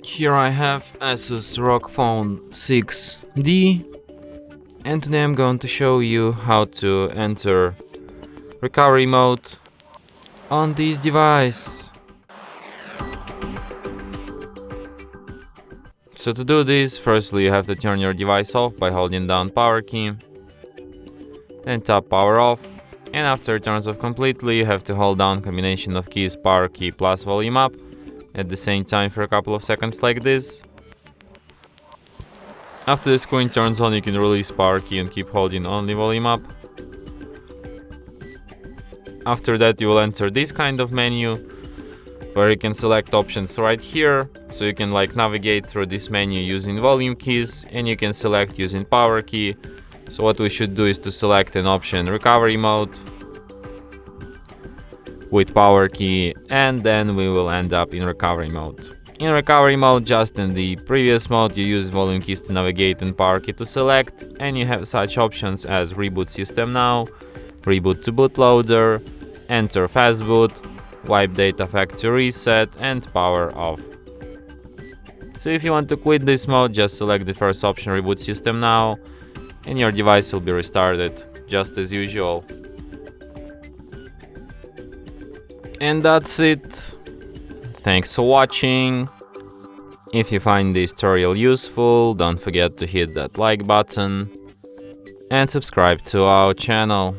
Here I have ASUS ROG Phone 6D, and today I'm going to show you how to enter recovery mode on this device. So to do this, firstly you have to turn your device off by holding down power key, then tap power off, and after it turns off completely you have to hold down combination of keys power key plus volume up at the same time for a couple of seconds like this. After the screen turns on, you can release power key and keep holding only volume up. After that you will enter this kind of menu where you can select options right here, so you can navigate through this menu using volume keys, and you can select using power key. So what we should do is to select an option recovery mode with power key, and then we will end up in recovery mode. In recovery mode, just in the previous mode, you use volume keys to navigate and power key to select, and you have such options as reboot system now, reboot to bootloader, enter fastboot, wipe data factory reset, and power off. So if you want to quit this mode, just select the first option, reboot system now, and your device will be restarted just as usual. And that's it. Thanks for watching. If you find this tutorial useful, don't forget to hit that like button and subscribe to our channel.